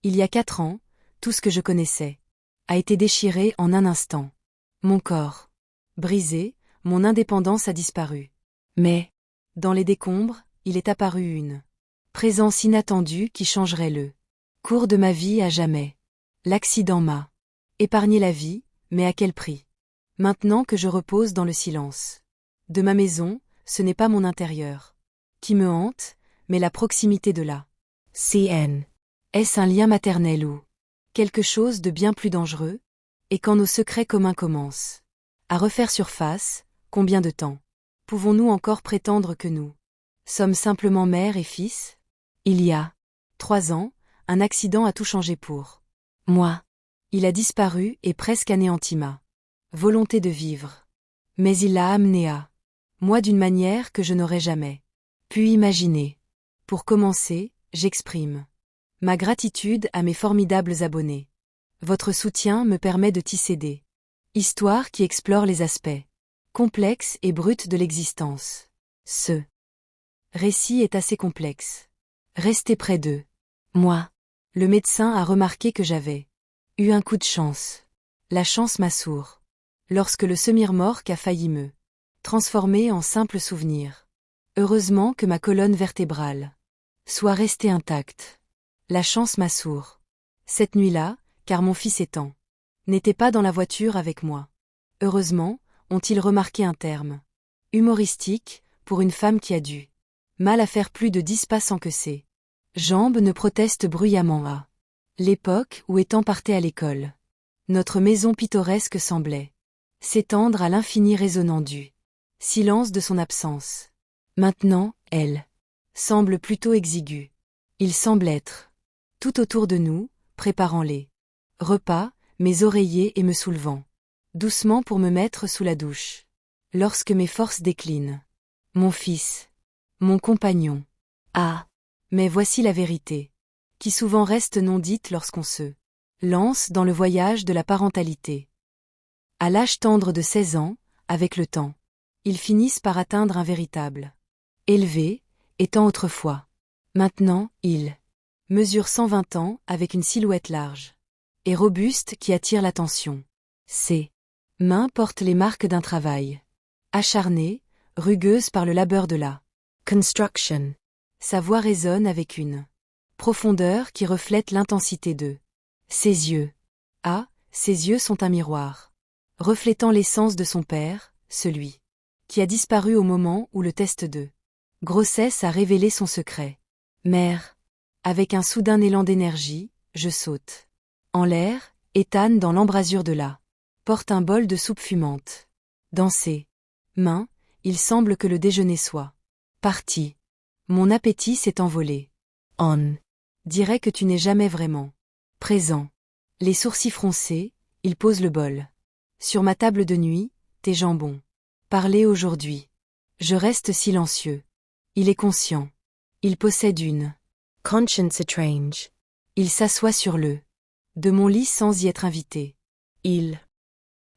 Il y a 4 ans, tout ce que je connaissais a été déchiré en un instant. Mon corps brisé, mon indépendance a disparu. Mais, dans les décombres, il est apparu une présence inattendue qui changerait le cours de ma vie à jamais. L'accident m'a épargné la vie, mais à quel prix? Maintenant que je repose dans le silence de ma maison, ce n'est pas mon intérieur qui me hante, mais la proximité de la CN. Est-ce un lien maternel ou quelque chose de bien plus dangereux? Et quand nos secrets communs commencent à refaire surface, combien de temps pouvons-nous encore prétendre que nous sommes simplement mère et fils? Il y a 3 ans, un accident a tout changé pour moi. Il a disparu et presque anéanti ma volonté de vivre. Mais il l'a amené à moi d'une manière que je n'aurais jamais pu imaginer. Pour commencer, j'exprime ma gratitude à mes formidables abonnés. Votre soutien me permet de tisser des histoires qui explorent les aspects complexes et bruts de l'existence. Ce récit est assez complexe. Restez près d'eux. Moi, le médecin a remarqué que j'avais eu un coup de chance. La chance m'a sourd. Lorsque le semi-remorque a failli me transformer en simple souvenir. Heureusement que ma colonne vertébrale soit restée intacte. La chance m'a sourd. Cette nuit-là, car mon fils étant n'était pas dans la voiture avec moi. Heureusement, ont-ils remarqué un terme humoristique pour une femme qui a dû mal à faire plus de 10 pas sans que ses jambes ne protestent bruyamment à l'époque où étant partait à l'école. Notre maison pittoresque semblait s'étendre à l'infini résonnant du silence de son absence. Maintenant, elle semble plutôt exiguë. Il semble être tout autour de nous, préparant les repas, mes oreillers et me soulevant doucement pour me mettre sous la douche. Lorsque mes forces déclinent. Mon fils. Mon compagnon. Ah. Mais voici la vérité. Qui souvent reste non dite lorsqu'on se lance dans le voyage de la parentalité. À l'âge tendre de 16 ans, avec le temps, ils finissent par atteindre un véritable élevé, étant autrefois. Maintenant, ils mesurent 120 ans avec une silhouette large et robuste qui attire l'attention. Ses mains portent les marques d'un travail acharné, rugueuse par le labeur de la construction. Sa voix résonne avec une profondeur qui reflète l'intensité de ses yeux. Ah, ses yeux sont un miroir, reflétant l'essence de son père, celui qui a disparu au moment où le test de grossesse a révélé son secret. Mère. Avec un soudain élan d'énergie, je saute en l'air, étane dans l'embrasure de la porte un bol de soupe fumante. Dans ses mains, il semble que le déjeuner soit parti. Mon appétit s'est envolé. On dirait que tu n'es jamais vraiment présent. Les sourcils froncés, il pose le bol sur ma table de nuit, tes jambons. Parlez aujourd'hui. Je reste silencieux. Il est conscient. Il possède une conscience strange. Il s'assoit sur le de mon lit sans y être invité. Il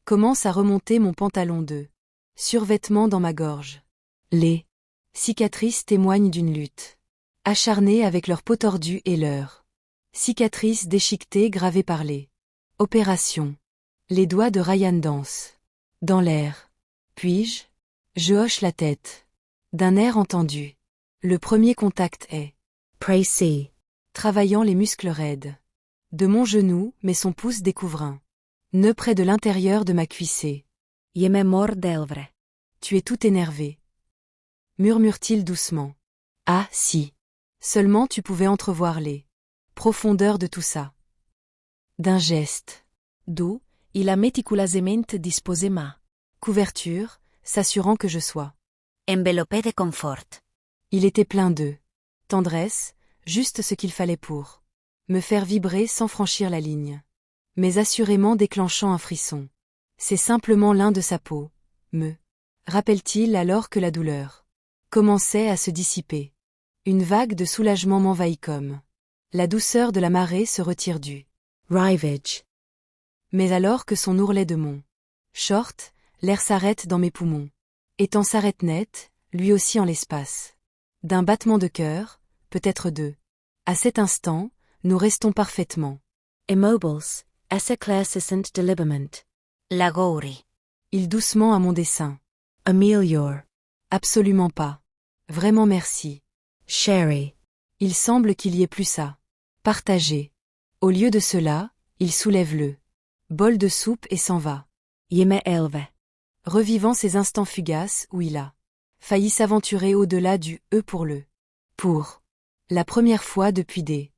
commence à remonter mon pantalon de survêtement dans ma gorge. Les cicatrices témoignent d'une lutte acharnée avec leur peau tordue et leurs cicatrices déchiquetées gravées par les opérations. Les doigts de Ryan dansent dans l'air. Puis-je? Je hoche la tête d'un air entendu. Le premier contact est précis, travaillant les muscles raides de mon genou, mais son pouce découvre un nœud près de l'intérieur de ma cuissée. Yeme mordelvre. Tu es tout énervé, murmure-t-il doucement. Ah, si. Seulement tu pouvais entrevoir les profondeurs de tout ça. D'un geste doux, il a méticuleusement disposé ma couverture, s'assurant que je sois enveloppé de confort. Il était plein de tendresse, juste ce qu'il fallait pour me faire vibrer sans franchir la ligne, mais assurément déclenchant un frisson. C'est simplement l'un de sa peau, me rappelle-t-il alors que la douleur commençait à se dissiper. Une vague de soulagement m'envahit comme la douceur de la marée se retire du rivage. Mais alors que son ourlet de mon short, l'air s'arrête dans mes poumons. Étant s'arrête net, lui aussi en l'espace d'un battement de cœur, peut-être deux. À cet instant, nous restons parfaitement. Immobiles, esse claircissent deliberament. Lagouri. Il doucement à mon dessein. Amelior. Absolument pas. Vraiment merci. Sherry. Il semble qu'il y ait plus ça. Partager. Au lieu de cela, il soulève le bol de soupe et s'en va. Yeme elve. Revivant ces instants fugaces où il a failli s'aventurer au-delà du « pour le ». Pour la première fois depuis des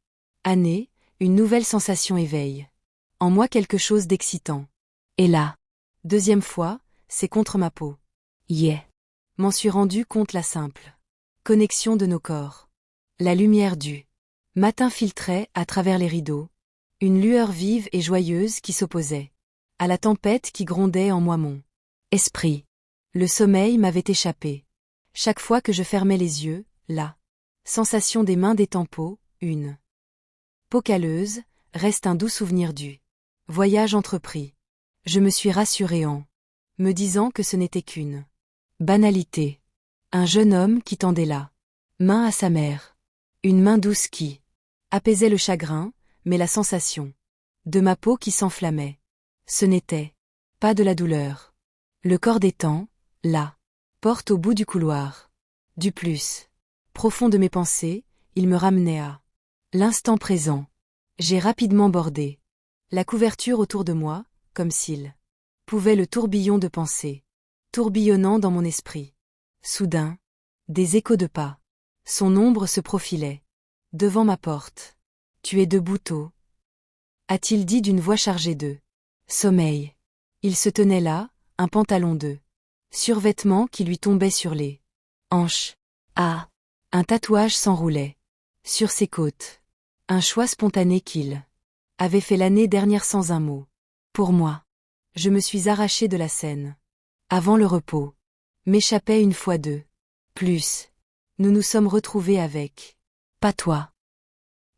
années, une nouvelle sensation éveille en moi quelque chose d'excitant. Et là, deuxième fois, c'est contre ma peau. M'en suis rendu compte la simple connexion de nos corps. La lumière du matin filtrait, à travers les rideaux, une lueur vive et joyeuse qui s'opposait à la tempête qui grondait en moi mon esprit. Le sommeil m'avait échappé. Chaque fois que je fermais les yeux, la sensation des mains des tempos, une peau calleuse, reste un doux souvenir du voyage entrepris. Je me suis rassuré en me disant que ce n'était qu'une banalité. Un jeune homme qui tendait la main à sa mère. Une main douce qui apaisait le chagrin, mais la sensation de ma peau qui s'enflammait. Ce n'était pas de la douleur. Le corps détend, la porte au bout du couloir. Du plus profond de mes pensées, il me ramenait à l'instant présent. J'ai rapidement bordé la couverture autour de moi, comme s'il pouvait le tourbillon de pensées, tourbillonnant dans mon esprit. Soudain, des échos de pas. Son ombre se profilait devant ma porte. Tu es debout tôt, a-t-il dit d'une voix chargée de sommeil. Il se tenait là, un pantalon de survêtement qui lui tombait sur les hanches. Ah, un tatouage s'enroulait sur ses côtes. Un choix spontané qu'il avait fait l'année dernière sans un mot. Pour moi, je me suis arraché de la scène. Avant le repos, m'échappait une fois deux. Plus, nous nous sommes retrouvés avec patois.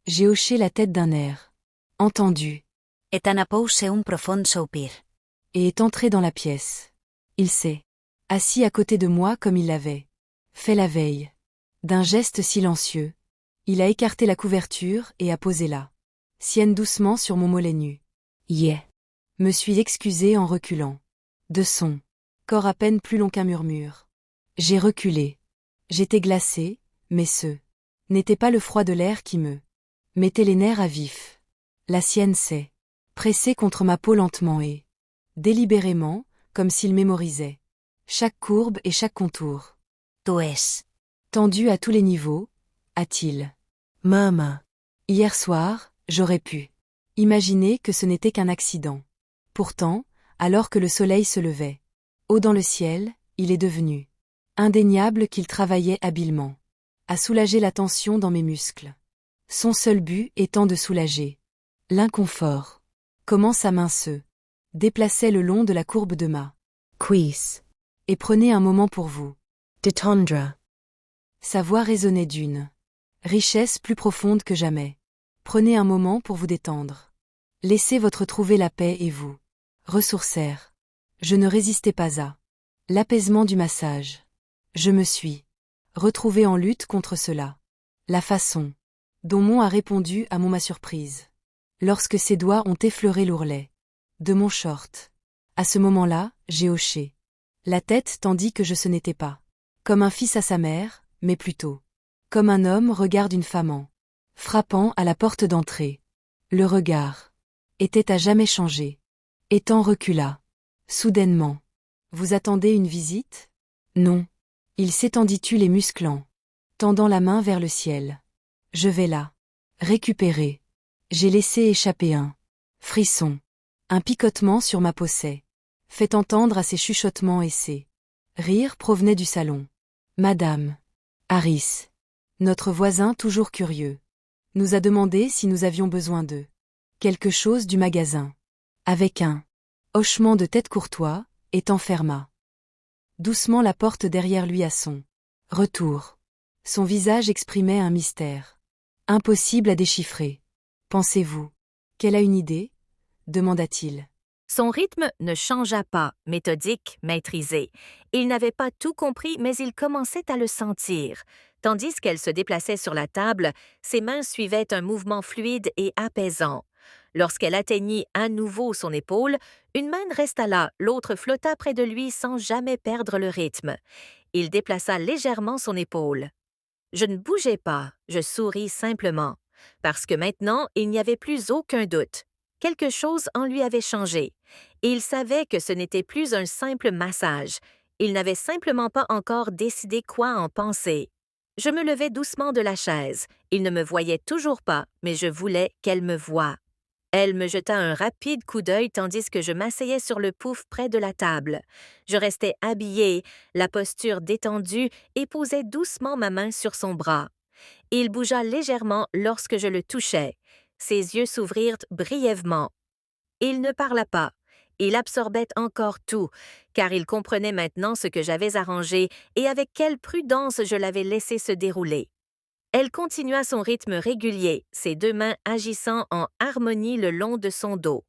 J'ai hoché la tête d'un air entendu Etan pose un profond soupir. et est entré dans la pièce. Il s'est assis à côté de moi comme il l'avait fait la veille. D'un geste silencieux, il a écarté la couverture et a posé la sienne doucement sur mon mollet nu. Me suis excusé en reculant. De son corps à peine plus long qu'un murmure. J'ai reculé. J'étais glacé, mais ce n'était pas le froid de l'air qui me mettait les nerfs à vif. La sienne s'est pressée contre ma peau lentement et délibérément, comme s'il mémorisait chaque courbe et chaque contour. Tu es. Tendu à tous les niveaux, a-t-il murmuré. Hier soir, j'aurais pu imaginer que ce n'était qu'un accident. Pourtant, alors que le soleil se levait haut dans le ciel, il est devenu indéniable qu'il travaillait habilement à soulager la tension dans mes muscles. Son seul but étant de soulager l'inconfort. Comment sa main se déplaçait le long de la courbe de ma cuisse. Et prenez un moment pour vous détendre. Sa voix résonnait d'une richesse plus profonde que jamais. Prenez un moment pour vous détendre. Laissez votre trouver la paix et vous ressourcer. Je ne résistais pas à l'apaisement du massage. Je me suis retrouvé en lutte contre cela. La façon dont Mon a répondu à ma surprise. Lorsque ses doigts ont effleuré l'ourlet de mon short. À ce moment-là, j'ai hoché la tête tandis que ce n'était pas comme un fils à sa mère, mais plutôt comme un homme regarde une femme en frappant à la porte d'entrée. Le regard était à jamais changé. Ethan recula. Soudainement. Vous attendez une visite? Non. Il s'étendit les musclants, tendant la main vers le ciel. Je vais la récupérer. J'ai laissé échapper un frisson. Un picotement sur ma peau s'est fait entendre à ses chuchotements et ses rires provenaient du salon. Madame Harris, notre voisin toujours curieux, nous a demandé si nous avions besoin de quelque chose du magasin. Avec un hochement de tête courtois, Ethan ferma doucement la porte derrière lui à son retour. Son visage exprimait un mystère impossible à déchiffrer. Pensez-vous qu'elle a une idée? Demanda-t-il. Son rythme ne changea pas, méthodique, maîtrisé. Il n'avait pas tout compris, mais il commençait à le sentir. Tandis qu'elle se déplaçait sur la table, ses mains suivaient un mouvement fluide et apaisant. Lorsqu'elle atteignit à nouveau son épaule, une main resta là, l'autre flotta près de lui sans jamais perdre le rythme. Il déplaça légèrement son épaule. Je ne bougeai pas, je souris simplement, parce que maintenant il n'y avait plus aucun doute. Quelque chose en lui avait changé, et il savait que ce n'était plus un simple massage. Il n'avait simplement pas encore décidé quoi en penser. Je me levai doucement de la chaise. Il ne me voyait toujours pas, mais je voulais qu'elle me voie. Elle me jeta un rapide coup d'œil tandis que je m'asseyais sur le pouf près de la table. Je restais habillée, la posture détendue, et posais doucement ma main sur son bras. Il bougea légèrement lorsque je le touchai. Ses yeux s'ouvrirent brièvement. Il ne parla pas. Il absorbait encore tout, car il comprenait maintenant ce que j'avais arrangé et avec quelle prudence je l'avais laissé se dérouler. Elle continua son rythme régulier, ses deux mains agissant en harmonie le long de son dos.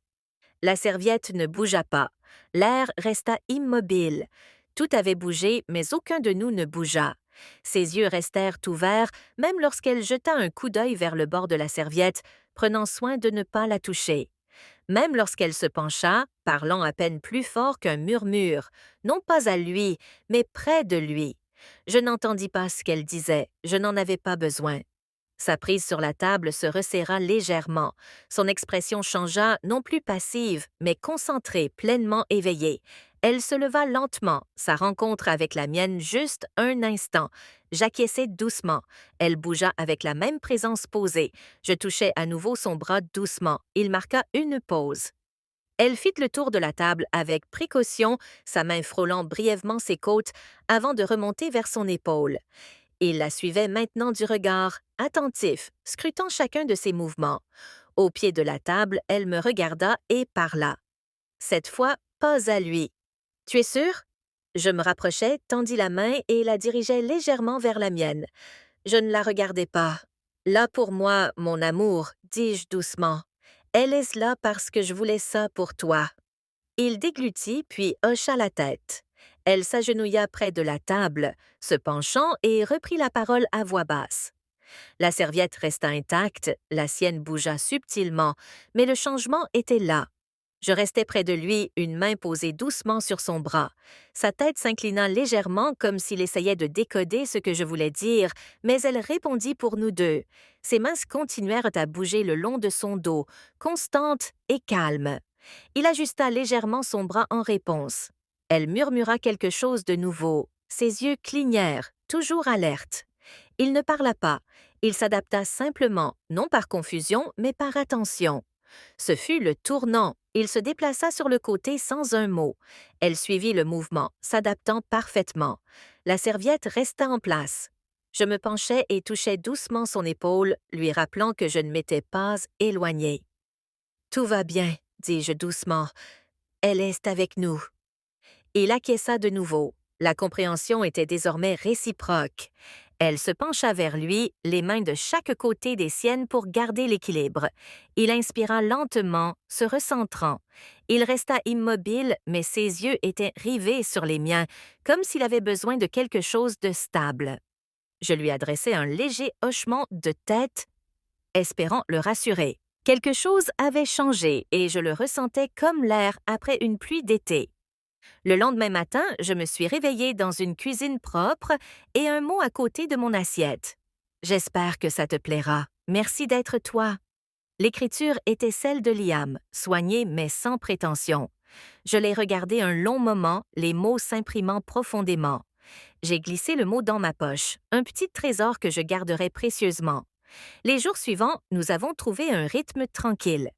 La serviette ne bougea pas. L'air resta immobile. Tout avait bougé, mais aucun de nous ne bougea. Ses yeux restèrent ouverts, même lorsqu'elle jeta un coup d'œil vers le bord de la serviette, prenant soin de ne pas la toucher. Même lorsqu'elle se pencha, parlant à peine plus fort qu'un murmure, non pas à lui, mais près de lui. Je n'entendis pas ce qu'elle disait, je n'en avais pas besoin. Sa prise sur la table se resserra légèrement. Son expression changea, non plus passive, mais concentrée, pleinement éveillée. Elle se leva lentement, sa rencontre avec la mienne juste un instant. J'acquiesçai doucement. Elle bougea avec la même présence posée. Je touchai à nouveau son bras doucement. Il marqua une pause. Elle fit le tour de la table avec précaution, sa main frôlant brièvement ses côtes, avant de remonter vers son épaule. Il la suivait maintenant du regard, attentif, scrutant chacun de ses mouvements. Au pied de la table, elle me regarda et parla. Cette fois, pas à lui. « Tu es sûr ?» Je me rapprochai, tendis la main et la dirigeai légèrement vers la mienne. Je ne la regardai pas. « Là pour moi, mon amour, dis-je doucement. Elle est là parce que je voulais ça pour toi. » Il déglutit puis hocha la tête. Elle s'agenouilla près de la table, se penchant et reprit la parole à voix basse. La serviette resta intacte, la sienne bougea subtilement, mais le changement était là. Je restai près de lui, une main posée doucement sur son bras. Sa tête s'inclina légèrement comme s'il essayait de décoder ce que je voulais dire, mais elle répondit pour nous deux. Ses mains continuèrent à bouger le long de son dos, constantes et calmes. Il ajusta légèrement son bras en réponse. Elle murmura quelque chose de nouveau. Ses yeux clignèrent, toujours alertes. Il ne parla pas. Il s'adapta simplement, non par confusion, mais par attention. Ce fut le tournant. Il se déplaça sur le côté sans un mot. Elle suivit le mouvement, s'adaptant parfaitement. La serviette resta en place. Je me penchai et touchai doucement son épaule, lui rappelant que je ne m'étais pas éloignée. « Tout va bien, » dis-je doucement. « Elle est avec nous. » Il acquiesça de nouveau. La compréhension était désormais réciproque. Elle se pencha vers lui, les mains de chaque côté des siennes pour garder l'équilibre. Il inspira lentement, se recentrant. Il resta immobile, mais ses yeux étaient rivés sur les miens, comme s'il avait besoin de quelque chose de stable. Je lui adressai un léger hochement de tête, espérant le rassurer. Quelque chose avait changé et je le ressentais comme l'air après une pluie d'été. Le lendemain matin, je me suis réveillée dans une cuisine propre et un mot à côté de mon assiette. « J'espère que ça te plaira. Merci d'être toi. » L'écriture était celle de Liam, soignée mais sans prétention. Je l'ai regardé un long moment, les mots s'imprimant profondément. J'ai glissé le mot dans ma poche, un petit trésor que je garderai précieusement. Les jours suivants, nous avons trouvé un rythme tranquille.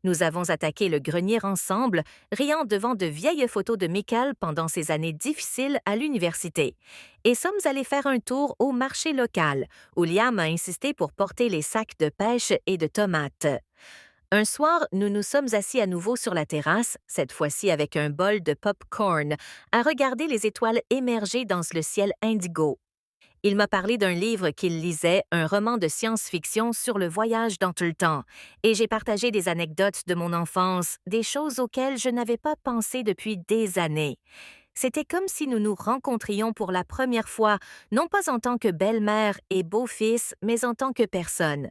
Nous avons attaqué le grenier ensemble, riant devant de vieilles photos de Michael pendant ses années difficiles à l'université, et sommes allés faire un tour au marché local, où Liam a insisté pour porter les sacs de pêche et de tomates. Un soir, nous nous sommes assis à nouveau sur la terrasse, cette fois-ci avec un bol de pop-corn, à regarder les étoiles émerger dans le ciel indigo. Il m'a parlé d'un livre qu'il lisait, un roman de science-fiction sur le voyage dans tout le temps, et j'ai partagé des anecdotes de mon enfance, des choses auxquelles je n'avais pas pensé depuis des années. C'était comme si nous nous rencontrions pour la première fois, non pas en tant que belle-mère et beau-fils, mais en tant que personne.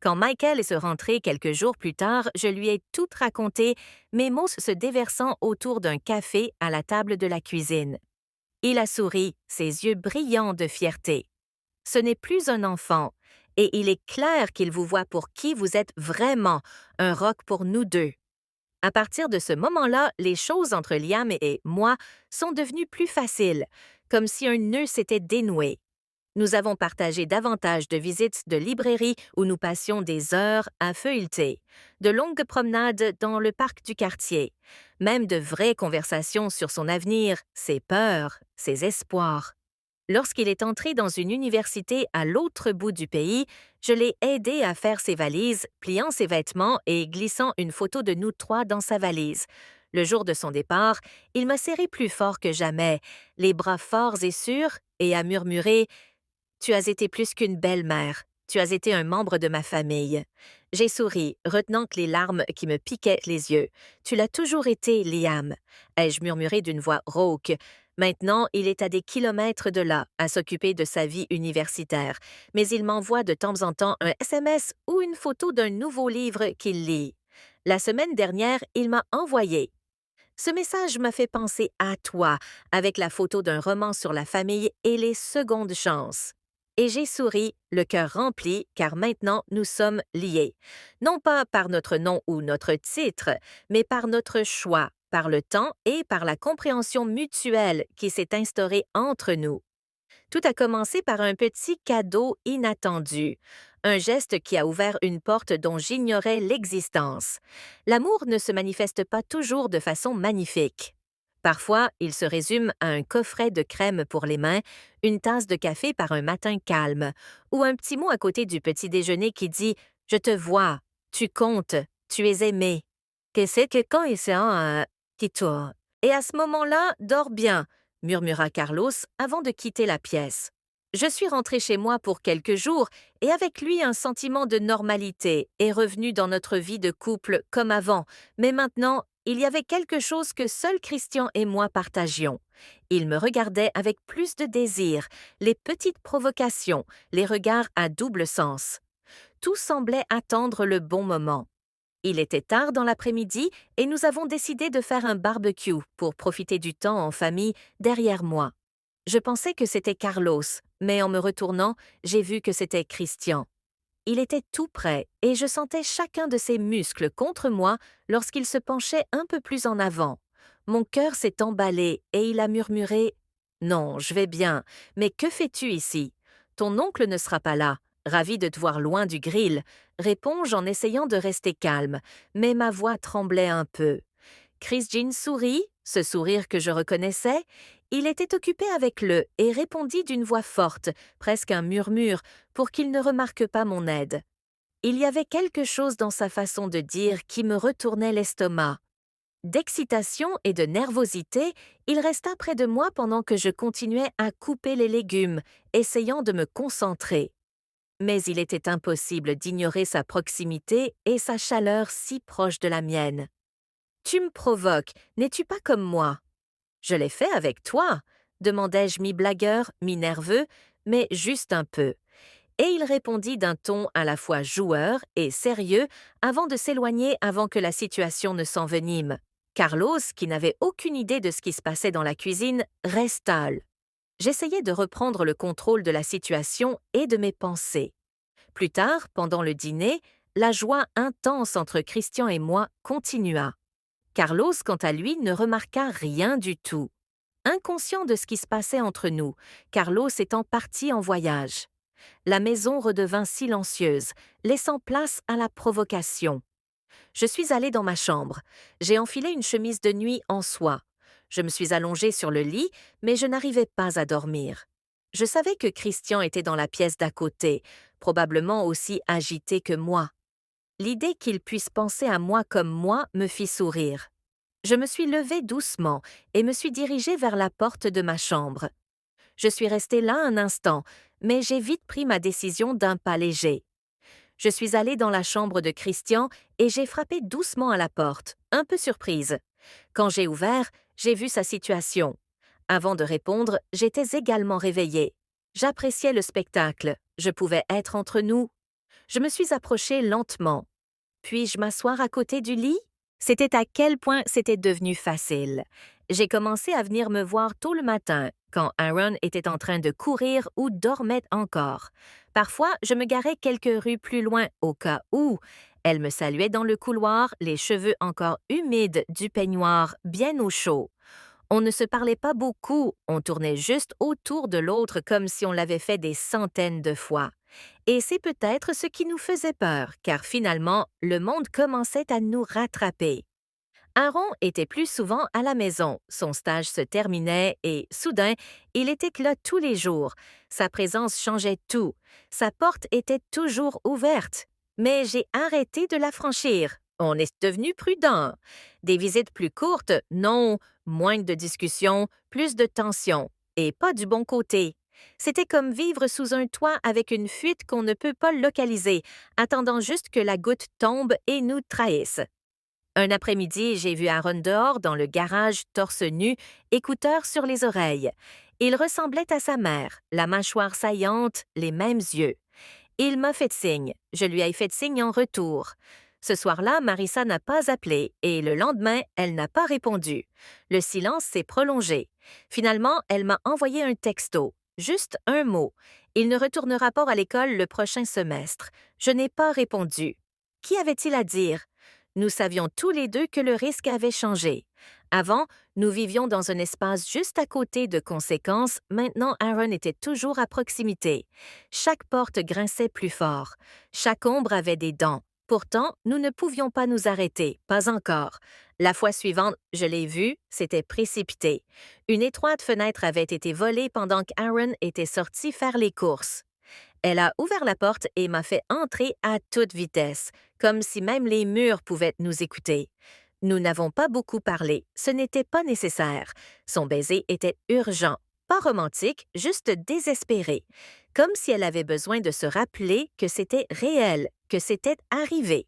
Quand Michael est rentré quelques jours plus tard, je lui ai tout raconté, mes mots se déversant autour d'un café à la table de la cuisine. Il a souri, ses yeux brillants de fierté. Ce n'est plus un enfant, et il est clair qu'il vous voit pour qui vous êtes vraiment, un roc pour nous deux. À partir de ce moment-là, les choses entre Liam et moi sont devenues plus faciles, comme si un nœud s'était dénoué. Nous avons partagé davantage de visites de librairies où nous passions des heures à feuilleter, de longues promenades dans le parc du quartier, même de vraies conversations sur son avenir, ses peurs, ses espoirs. Lorsqu'il est entré dans une université à l'autre bout du pays, je l'ai aidé à faire ses valises, pliant ses vêtements et glissant une photo de nous trois dans sa valise. Le jour de son départ, il m'a serré plus fort que jamais, les bras forts et sûrs, et a murmuré « Tu as été plus qu'une belle-mère. Tu as été un membre de ma famille. » J'ai souri, retenant les larmes qui me piquaient les yeux. « Tu l'as toujours été, Liam. » ai-je murmuré d'une voix rauque. Maintenant, il est à des kilomètres de là, à s'occuper de sa vie universitaire, mais il m'envoie de temps en temps un SMS ou une photo d'un nouveau livre qu'il lit. La semaine dernière, il m'a envoyé. Ce message m'a fait penser à toi, avec la photo d'un roman sur la famille et les secondes chances. Et j'ai souri, le cœur rempli, car maintenant nous sommes liés. Non pas par notre nom ou notre titre, mais par notre choix, par le temps et par la compréhension mutuelle qui s'est instaurée entre nous. Tout a commencé par un petit cadeau inattendu, un geste qui a ouvert une porte dont j'ignorais l'existence. L'amour ne se manifeste pas toujours de façon magnifique. Parfois, il se résume à un coffret de crème pour les mains, une tasse de café par un matin calme, ou un petit mot à côté du petit déjeuner qui dit « Je te vois, tu comptes, tu es aimé ». Qu'est-ce que quand il s'est qui toi? Et à ce moment-là, dors bien, murmura Carlos avant de quitter la pièce. Je suis rentrée chez moi pour quelques jours et avec lui un sentiment de normalité est revenu dans notre vie de couple comme avant, mais maintenant, il y avait quelque chose que seul Christian et moi partagions. Il me regardait avec plus de désir, les petites provocations, les regards à double sens. Tout semblait attendre le bon moment. Il était tard dans l'après-midi et nous avons décidé de faire un barbecue pour profiter du temps en famille derrière moi. Je pensais que c'était Carlos, mais en me retournant, j'ai vu que c'était Christian. Il était tout près et je sentais chacun de ses muscles contre moi lorsqu'il se penchait un peu plus en avant. Mon cœur s'est emballé et il a murmuré « Non, je vais bien, mais que fais-tu ici? Ton oncle ne sera pas là. Ravi de te voir loin du grill, réponds-je en essayant de rester calme, mais ma voix tremblait un peu. Chris Jean sourit, ce sourire que je reconnaissais. Il était occupé avec le et répondit d'une voix forte, presque un murmure, pour qu'il ne remarque pas mon aide. Il y avait quelque chose dans sa façon de dire qui me retournait l'estomac. D'excitation et de nervosité, il resta près de moi pendant que je continuais à couper les légumes, essayant de me concentrer. Mais il était impossible d'ignorer sa proximité et sa chaleur si proche de la mienne. « Tu me provoques, n'es-tu pas comme moi ?»« Je l'ai fait avec toi ?» demandai-je mi-blagueur, mi-nerveux, mais juste un peu. Et il répondit d'un ton à la fois joueur et sérieux avant de s'éloigner avant que la situation ne s'envenime. Carlos, qui n'avait aucune idée de ce qui se passait dans la cuisine, resta. J'essayais de reprendre le contrôle de la situation et de mes pensées. Plus tard, pendant le dîner, la joie intense entre Christian et moi continua. Carlos, quant à lui, ne remarqua rien du tout. Inconscient de ce qui se passait entre nous, Carlos étant parti en voyage. La maison redevint silencieuse, laissant place à la provocation. Je suis allée dans ma chambre. J'ai enfilé une chemise de nuit en soie. Je me suis allongée sur le lit, mais je n'arrivais pas à dormir. Je savais que Christian était dans la pièce d'à côté, probablement aussi agité que moi. L'idée qu'il puisse penser à moi comme moi me fit sourire. Je me suis levée doucement et me suis dirigée vers la porte de ma chambre. Je suis restée là un instant, mais j'ai vite pris ma décision d'un pas léger. Je suis allée dans la chambre de Christian et j'ai frappé doucement à la porte, un peu surprise. Quand j'ai ouvert, j'ai vu sa situation. Avant de répondre, j'étais également réveillée. J'appréciais le spectacle. Je pouvais être entre nous. Je me suis approchée lentement. Puis-je m'asseoir à côté du lit? C'était à quel point c'était devenu facile. J'ai commencé à venir me voir tôt le matin, quand Aaron était en train de courir ou dormait encore. Parfois, je me garais quelques rues plus loin, au cas où. Elle me saluait dans le couloir, les cheveux encore humides du peignoir, bien au chaud. On ne se parlait pas beaucoup, on tournait juste autour de l'autre comme si on l'avait fait des centaines de fois. Et c'est peut-être ce qui nous faisait peur, car finalement, le monde commençait à nous rattraper. Aaron était plus souvent à la maison, son stage se terminait et, soudain, il était là tous les jours. Sa présence changeait tout. Sa porte était toujours ouverte. Mais j'ai arrêté de la franchir. On est devenu prudent. Des visites plus courtes, non. Moins de discussions, plus de tension. Et pas du bon côté. C'était comme vivre sous un toit avec une fuite qu'on ne peut pas localiser, attendant juste que la goutte tombe et nous trahisse. Un après-midi, j'ai vu Aaron dehors dans le garage, torse nu, écouteurs sur les oreilles. Il ressemblait à sa mère, la mâchoire saillante, les mêmes yeux. Il m'a fait signe. Je lui ai fait signe en retour. Ce soir-là, Marissa n'a pas appelé et le lendemain, elle n'a pas répondu. Le silence s'est prolongé. Finalement, elle m'a envoyé un texto. Juste un mot. Il ne retournera pas à l'école le prochain semestre. Je n'ai pas répondu. Qu'y avait-il à dire? Nous savions tous les deux que le risque avait changé. Avant, nous vivions dans un espace juste à côté de conséquences, maintenant Aaron était toujours à proximité. Chaque porte grinçait plus fort. Chaque ombre avait des dents. Pourtant, nous ne pouvions pas nous arrêter, pas encore. La fois suivante, je l'ai vu, c'était précipité. Une étroite fenêtre avait été volée pendant qu'Aaron était sorti faire les courses. Elle a ouvert la porte et m'a fait entrer à toute vitesse, comme si même les murs pouvaient nous écouter. Nous n'avons pas beaucoup parlé, ce n'était pas nécessaire. Son baiser était urgent, pas romantique, juste désespéré, comme si elle avait besoin de se rappeler que c'était réel, que c'était arrivé.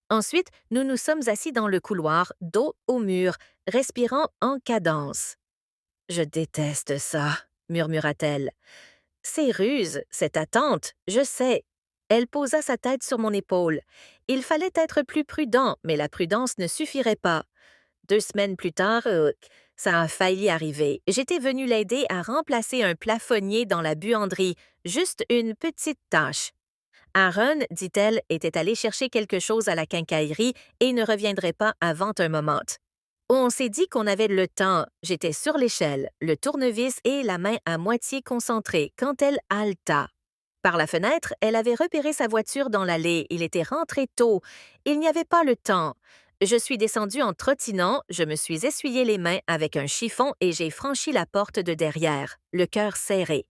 Ensuite, nous nous sommes assis dans le couloir, dos au mur, respirant en cadence. « Je déteste ça, » murmura-t-elle. « Ces ruses, cette attente, je sais. » Elle posa sa tête sur mon épaule. Il fallait être plus prudent, mais la prudence ne suffirait pas. 2 semaines plus tard, ça a failli arriver. J'étais venue l'aider à remplacer un plafonnier dans la buanderie, juste une petite tâche. Aaron, dit-elle, était allé chercher quelque chose à la quincaillerie et ne reviendrait pas avant un moment. On s'est dit qu'on avait le temps. J'étais sur l'échelle, le tournevis et la main à moitié concentrée quand elle haleta. Par la fenêtre, elle avait repéré sa voiture dans l'allée. Il était rentré tôt. Il n'y avait pas le temps. Je suis descendue en trottinant, je me suis essuyé les mains avec un chiffon et j'ai franchi la porte de derrière, le cœur serré.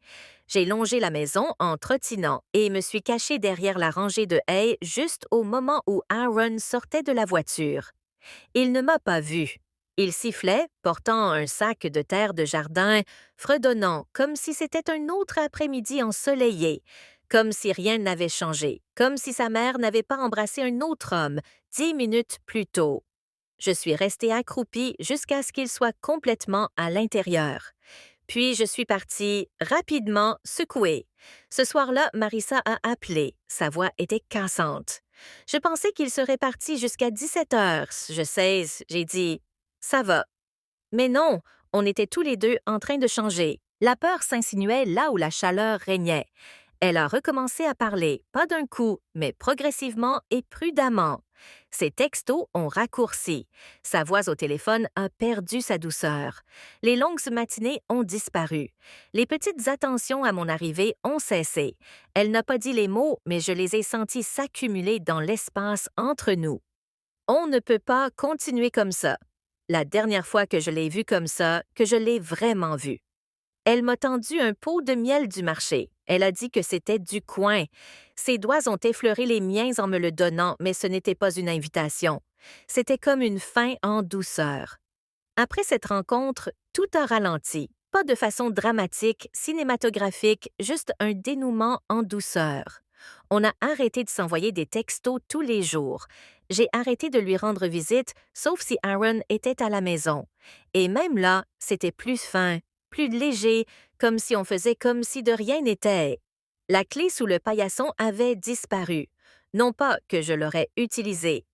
J'ai longé la maison en trottinant et me suis cachée derrière la rangée de haies juste au moment où Aaron sortait de la voiture. Il ne m'a pas vue. Il sifflait, portant un sac de terre de jardin, fredonnant comme si c'était un autre après-midi ensoleillé, comme si rien n'avait changé, comme si sa mère n'avait pas embrassé un autre homme 10 minutes plus tôt. Je suis restée accroupie jusqu'à ce qu'il soit complètement à l'intérieur. Puis je suis partie, rapidement, secouée. Ce soir-là, Marissa a appelé. Sa voix était cassante. Je pensais qu'il serait parti jusqu'à 17 heures. Je sais, j'ai dit « ça va ». Mais non, on était tous les deux en train de changer. La peur s'insinuait là où la chaleur régnait. Elle a recommencé à parler, pas d'un coup, mais progressivement et prudemment. Ses textos ont raccourci. Sa voix au téléphone a perdu sa douceur. Les longues matinées ont disparu. Les petites attentions à mon arrivée ont cessé. Elle n'a pas dit les mots, mais je les ai sentis s'accumuler dans l'espace entre nous. On ne peut pas continuer comme ça. La dernière fois que je l'ai vue comme ça, que je l'ai vraiment vue. Elle m'a tendu un pot de miel du marché. Elle a dit que c'était du coin. Ses doigts ont effleuré les miens en me le donnant, mais ce n'était pas une invitation. C'était comme une fin en douceur. Après cette rencontre, tout a ralenti. Pas de façon dramatique, cinématographique, juste un dénouement en douceur. On a arrêté de s'envoyer des textos tous les jours. J'ai arrêté de lui rendre visite, sauf si Aaron était à la maison. Et même là, c'était plus fin, plus léger, comme si on faisait comme si de rien n'était. La clé sous le paillasson avait disparu. Non pas que je l'aurais utilisée.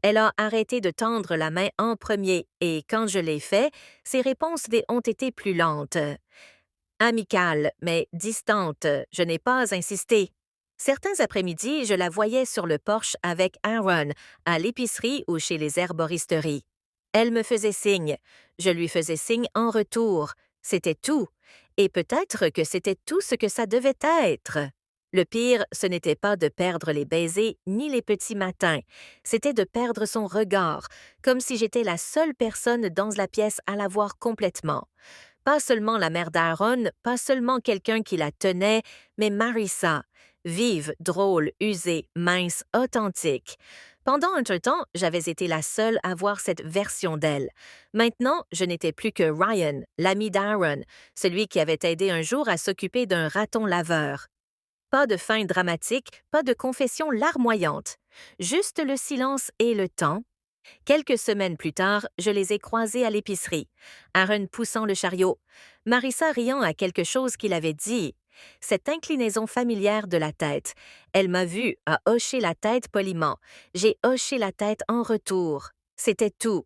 Elle a arrêté de tendre la main en premier et quand je l'ai fait, ses réponses ont été plus lentes. Amicale, mais distante, je n'ai pas insisté. Certains après-midi, je la voyais sur le porche avec Aaron, à l'épicerie ou chez les herboristeries. Elle me faisait signe. Je lui faisais signe en retour. C'était tout. Et peut-être que c'était tout ce que ça devait être. Le pire, ce n'était pas de perdre les baisers ni les petits matins. C'était de perdre son regard, comme si j'étais la seule personne dans la pièce à la voir complètement. Pas seulement la mère d'Aaron, pas seulement quelqu'un qui la tenait, mais Marissa, vive, drôle, usée, mince, authentique. Pendant un temps, j'avais été la seule à voir cette version d'elle. Maintenant, je n'étais plus que Ryan, l'ami d'Aaron, celui qui avait aidé un jour à s'occuper d'un raton laveur. Pas de fin dramatique, pas de confession larmoyante. Juste le silence et le temps. Quelques semaines plus tard, je les ai croisés à l'épicerie, Aaron poussant le chariot, Marissa riant à quelque chose qu'il avait dit. Cette inclinaison familière de la tête. Elle m'a vu, a hoché la tête poliment. J'ai hoché la tête en retour. C'était tout.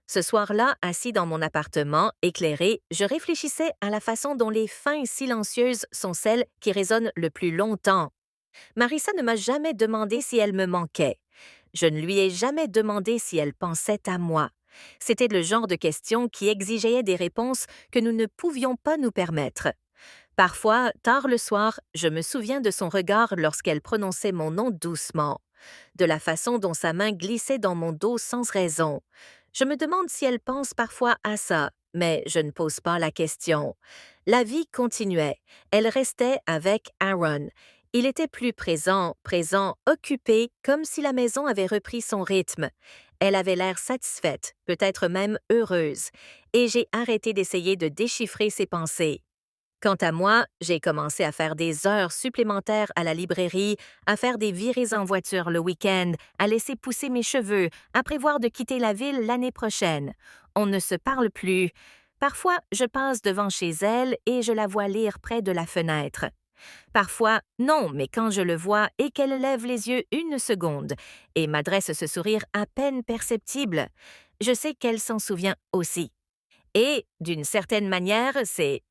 Ce soir-là, assis dans mon appartement, éclairé, je réfléchissais à la façon dont les fins silencieuses sont celles qui résonnent le plus longtemps. Marissa ne m'a jamais demandé si elle me manquait. Je ne lui ai jamais demandé si elle pensait à moi. C'était le genre de question qui exigeait des réponses que nous ne pouvions pas nous permettre. Parfois, tard le soir, je me souviens de son regard lorsqu'elle prononçait mon nom doucement, de la façon dont sa main glissait dans mon dos sans raison. Je me demande si elle pense parfois à ça, mais je ne pose pas la question. La vie continuait. Elle restait avec Aaron. Il était plus présent, occupé, comme si la maison avait repris son rythme. Elle avait l'air satisfaite, peut-être même heureuse, et j'ai arrêté d'essayer de déchiffrer ses pensées. Quant à moi, j'ai commencé à faire des heures supplémentaires à la librairie, à faire des virées en voiture le week-end, à laisser pousser mes cheveux, à prévoir de quitter la ville l'année prochaine. On ne se parle plus. Parfois, je passe devant chez elle et je la vois lire près de la fenêtre. Parfois, non, mais quand je le vois et qu'elle lève les yeux une seconde et m'adresse ce sourire à peine perceptible, je sais qu'elle s'en souvient aussi. Et, d'une certaine manière, c'est